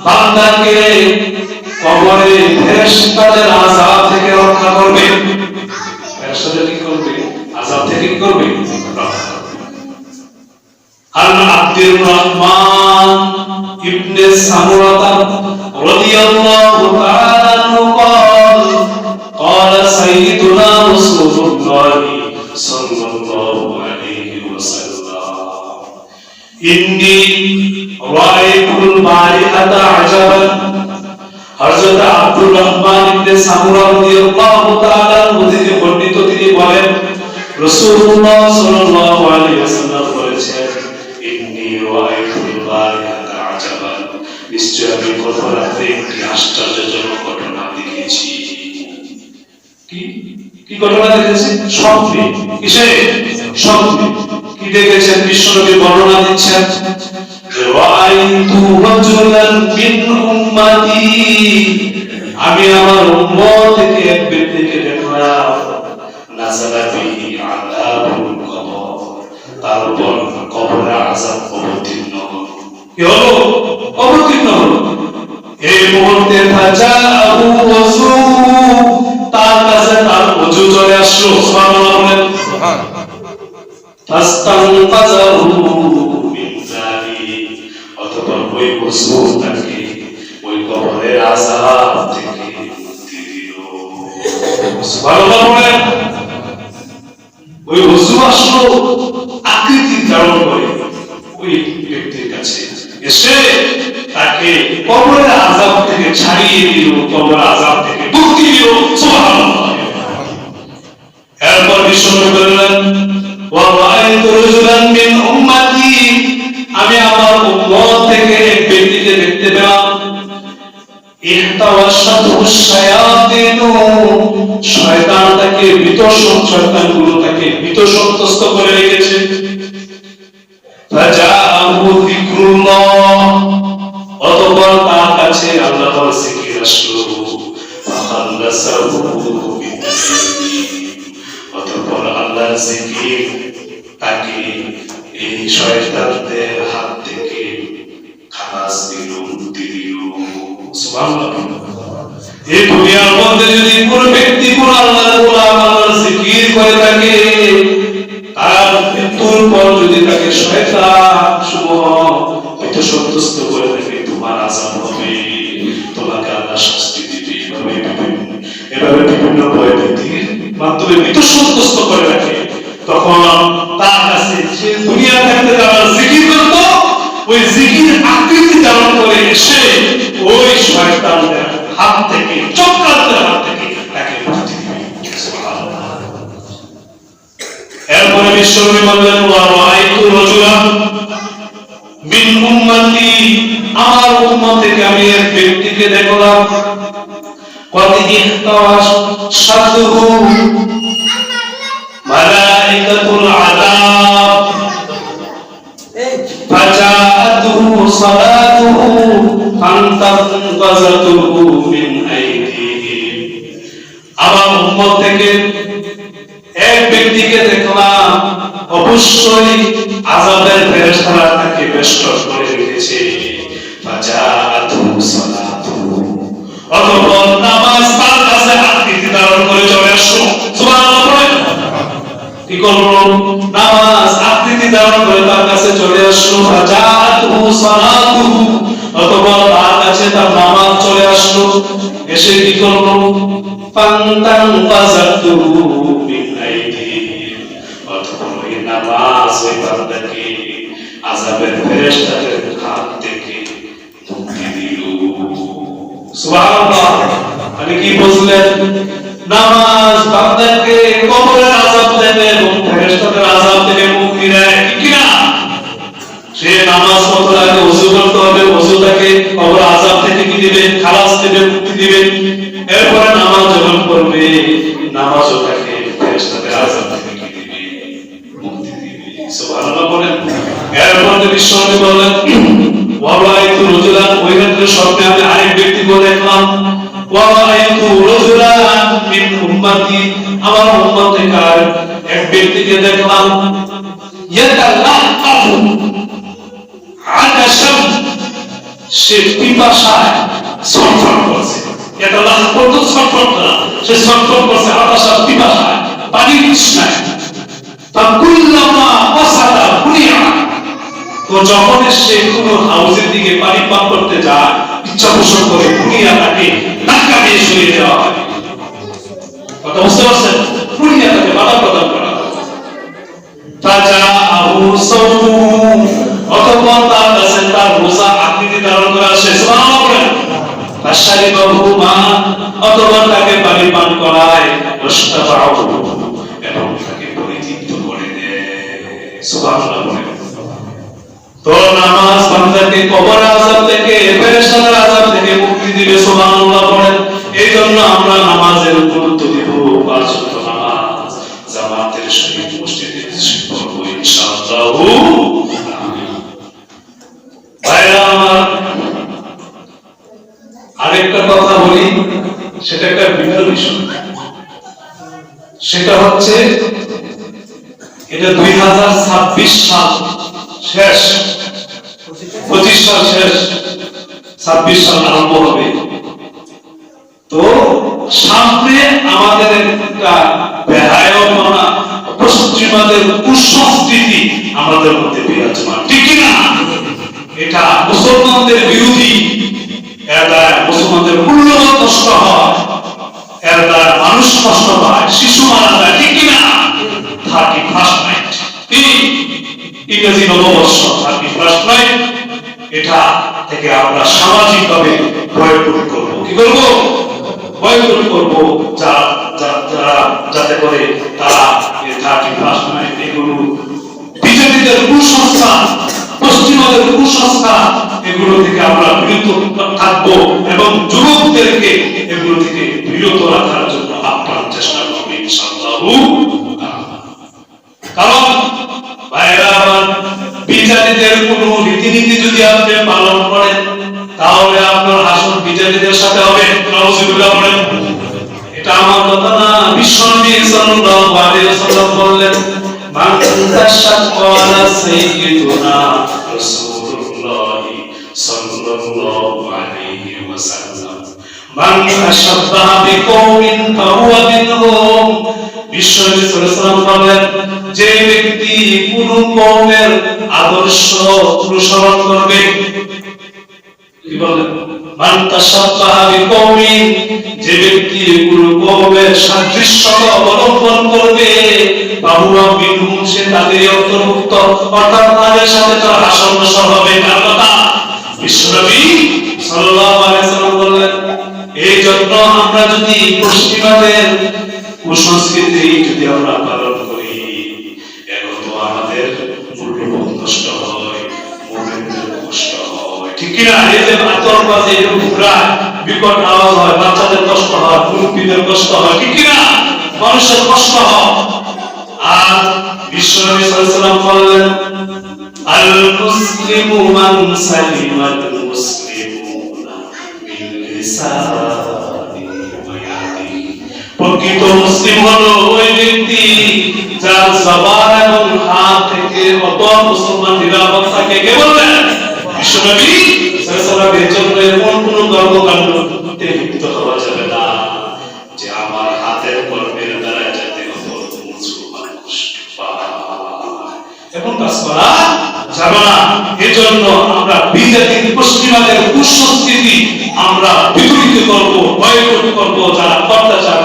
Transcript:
বান্দাকে কবরে ফেরেশতাদের আযাব থেকে রক্ষা করবে। ফেরেশতাদের কি করবে? আযাব থেকে কি করবে? রক্ষা করবে। আন আব্দুর রহমান ইবনে সামুরা রাদিয়াল্লাহু তাআলা আনহু قال قال سيدنا رسول الله صلى الله عليه وسلم إني رأيت البارحة عجبا। হযরত আব্দুর রহমান ইবনে সামুরা রাদিয়াল্লাহু তাআলা আনহু থেকে বর্ণিত, তিনি বলেন রাসূলুল্লাহ সাল্লাল্লাহু আলাইহি ওয়াসাল্লাম বলেছেন, ইন্নী রাআইতুল বারিহাতা আজাবান, নিশ্চয় আমি গত রাতে একটি আশ্চর্যজনক ঘটনা দেখেছি। কি ঘটনা দেখেছি? স্বপ্নে। কিসে? স্বপ্নে। কি দেখেছেন? বিশ্বনবী বর্ণনা দিচ্ছেন, রাআইতু রাজুলান মিন উম্মতি, আমি আমার উম্মত থেকে এক ব্যক্তিকে দেখলাম, নাযালা বিহি আযাবুল কবর, তার উপর কবরের আযাব অবতীর্ণ হলো। কি হলো? অবতীর্ণ হলো। এই মুহূর্তে ফাজাআহু ওযু, তার কাছে তার ওযু চলে আসলো। সুবহানাল্লাহ বলেন। ফাস্তানকাযাহু মিন যালিক, অতঃপর ওই ওযু তাকে ওই কবরের আযাব থেকে মুক্তি দিল। সুবহানাল্লাহ বলেন। ওই ওযু আসলো আকৃতি ধারণ করে ওই ব্যক্তির কাছে, এসে তাকে কবরের আযাব থেকে ছাড়িয়ে দিল, কবরের আযাব থেকে মুক্তি দিল। সুবহানাল্লাহ। এরপর বিশ্বনবী বললেন, ওয়া রাআইতু রাজুলান মিন উম্মতি, আমি আমার উম্মত থেকে এক ব্যক্তিকে দেখতে পেলাম, ইহতাওয়াশাতু শায়াতিন, শয়তান তাকে শয়তানগুলো তাকে বিতসন্ত্রস্ত করে রেখেছে। ফাজাআহু যিকরুল্লাহ, অতঃপর তার কাছে আল্লাহর জিকির আসলো। ফাখাল্লাসাহু বিন-নাসি, অতঃপর আল্লাহর জিকির তাকে এই শয়তানদের হাত থেকে খালাস দিল, মুক্তি দিল। সুবহানাল্লাহ। এই দুনিয়ার মধ্যে যদি কোন ব্যক্তি কোন আল্লাহর গোলাম আল্লাহর জিকির করে থাকে, তার মৃত্যুর পর যদি তাকে শয়তান সমূহ বিতসন্ত্রস্ত করে থাকে, তোমার আযাব হবে, তোমাকে আল্লাহ শাস্তি দিবে, এভাবে বিভিন্ন ভয়ভীতির মাধ্যমে বিতসন্ত্রস্ত করে রাখে, তখন তার কাছে সে দুনিয়া থাকতে যারা জিকির করত, ওই জিকির আকৃতি ধারণ করে এসে ওই শয়তানদের হাত থেকে, চক্রান্তের হাত থেকে তাকে মুক্তি দিবে। এরপরে বিশ্বনবী বললেন, ওয়া রাআইতু রাজুলান মিন উম্মতি, আমার উম্মত থেকে আমি এক ব্যক্তিকে দেখলাম, ক্বাদ ইহতাওয়াশাতুহু মালাইকাতুল আযাব, ফাজাআতুহু সালাতুহু ফান্তাকাযাতুহু মিন আইদিহিম। আমার উম্মত থেকে এক ব্যক্তিকে দেখলাম, অবশ্যই আযাবের ফেরেশতারা তাকে বেষ্টন করে রেখেছে। ফাজাআতুহু সালাতুহু, অতঃপর নামাজ তার কাছে আকৃতি ধারণ করে চলে আসলো। সুবহানাল্লাহ। কি করলো? নামাজ আকৃতি ধারণ করে তার কাছে চলে আসলো। ফাজাআতুহু সালাতুহু, অতঃপর তার কাছে তার নামাজ চলে আসলো। এসে কি করলো? ফান্তাকাযাতুহু মিন আইদিহিম, অতঃপর ওই নামাজ ওই বান্দাকে আযাবের ফেরেশতাদের হাত থেকে মুক্তি দিল। সুবহানাল্লাহ। মানে কি বুঝলেন? নামাজ বান্দাকে কবরের আযাব দেবে এবং ফেরেশতাদের আযাব থেকে মুক্তি দেয়, ঠিক কি না? সে নামাজ পড়তে আগে ওযু করতে হবে, ওযু তাকে কবরের আযাব থেকে কি দিবে? খালাস দিবে, মুক্তি দিবে। এরপরে নামাজ যখন পড়বে, নামাজও তাকে ফেরেশতাদের আযাব থেকে কি দিবে? মুক্তি দিবে। সুবহানাল্লাহ বলেন। এরপর বিশ্বনবী বলেন, ওয়া রাআইতু রাজুলান, ওই ক্ষেত্রে স্বপ্নে আমি আরেক ব্যক্তিকে দেখলাম, ওয়া রাআইতু রাজুলান মিন উম্মতি, আমার উম্মত থেকে এক ব্যক্তিকে দেখলাম, ইয়াতালাক্কাফু আতাশাম, সে পিপাসায় ছটফট করছে, এটা লাভ করতো ছটফট করা, সে ছটফট করছে হতাশা পিপাসায়, পানি তৃষ্ণায়। তো যখন সে কোনো হাউসের দিকে পানি পান করতে যায়, ইচ্ছা পোষণ করে পুড়িয়া তাকে ধাক্কা দিয়ে সরিয়ে দেওয়া হয়। কথা বুঝতে পারছেন? পুড়িয়া তাকে বাধা প্রদান করা হয়। অতঃপর তার কাছে তার রোজা আকৃতি ধারণ করে আসে। সুবহানাল্লাহ বলেন। অতঃপর তাকে পানি পান করায়, এবং তাকে পরিতৃপ্ত করে দেয়। সুবহানাল্লাহ বলেন। তো নামাজ বান্দাকে কবর আযাব থেকে, ফেরেশতার আযাব থেকে মুক্তি দিবে। সুবহানাল্লাহ বলেন। এই জন্য আমরা নামাজের গুরুত্ব দিব। পাঁচ ওয়াক্ত নামাজ জামাতের সহিত মসজিদে পড়ব ইনশাআল্লাহ। ভাইরা আমার, আরেকটা কথা বলি, সেটা একটা ভিন্ন বিষয়। সেটা হচ্ছে এটা 2026 সাল শেষ, 25 সাল শেষ, 26 সাল আরম্ভ হবে। তো সামনে আমাদের একটা বেহায়াপনা, পশ্চিমাদের কুসংস্কৃতি আমাদের মধ্যে বিরাজমান, ঠিক না? এটা মুসলমানদের বিরোধী, এর দ্বারা মুসলমানদের মূল্যবোধ নষ্ট হয়, এর দ্বারা মানুষ কষ্ট পায়, শিশু মারা যায়, ঠিক না? 31st নাইট, ইংরেজি নববর্ষ 31st নাইট, এটা থেকে আমরা সামাজিক ভাবে বয়কট করব। কি করব? বয়কট করব, যাতে করে তারা 31st নাইট এগুলো বিজেপিদের কুসংস্কার, পশ্চিমাদের কুসংস্কার, এগুলো থেকে আমরা বিরত থাকবো এবং যুবকদেরকে এগুলো থেকে বিরত রাখার জন্য আপ্রাণ চেষ্টা করবো ইনশাআল্লাহ। কারণ ভাইরা আমার, বিচারীদের কোন রীতিনীতি যদি আপনি পালন করেন, তাহলে আপনার হাসর বিচারীদের সাথে হবে। নাউজুবিল্লাহ বলেন। এটা আমার কথা না, বিশ্বনবী সাল্লাল্লাহু আলাইহি ওয়াসাল্লাম বললেন, মান তাশাক্কালা সাইয়্যিদুনা রাসূলুল্লাহ সাল্লাল্লাহু আলাইহি ওয়াসাল্লাম মান তাশাব্বাহা বিকওমিন ফাহুয়া মিনহুম। বিশ্বনবী সাল্লাল্লাহু আলাইহি ওয়াসাল্লাম বলেন, যে ব্যক্তি কোন কওমের আদর্শ অনুসরণ করবে, কি বলেন? মান তাশাব্বাহা বিকওমিন, যে ব্যক্তি কোন কওমের সাদৃশ্যতা অবলম্বন করবে, ফাহুয়া মিনহুম, সে তাদের অন্তর্ভুক্ত, অর্থাৎ তাদের সাথে তার আসন্ন হবে। কার কথা? বিশ্বনবী সাল্লাল্লাহু আলাইহি ওয়াসাল্লাম বললেন। এই জন্য আমরা যদি পশ্চিমাদের কুসংস্কৃতি যদি আমরা পালন করি, এখন তো আমাদের মূল্যবোধ নষ্ট হয়, মুমিনদের কষ্ট হয়, ঠিক কি না? এই যে আতঙ্কবাদী ঘুরায়, বিকট আওয়াজ হয়, বাচ্চাদের কষ্ট হয়, মুরব্বীদের কষ্ট হয়, ঠিক কি না? মানুষের কষ্ট হয়। আর বিশ্বনবী সাল্লাল্লাহু আলাইহি ওয়াসাল্লাম বললেন, আল মুসলিমু মান সালিমাল মুসলিমুনা মিন লিসানিহি ওয়া ইয়াদিহি। প্রকৃত মুসলিম হলো ওই ব্যক্তি যার জবান এবং হাত থেকে অপর মুসলমান নিরাপদ থাকে। কে বললেন? বিশ্বনবী সাল্লাল্লাহু আলাইহি ওয়াসাল্লাম। এর জন্য এমন কোনো কর্মকাণ্ডে লিপ্ত হওয়া যাবে না যে আমার হাতের কর্মের দ্বারা যাতে অপর মুসলমান কষ্ট পায়, এমন কাজ করা যাবে না। এজন্য আমরা বিজেপি পশ্চিমাদের কুসংস্কৃতি আমরা বিপরীত করব, বয়কট করব, যারা অত্যাচার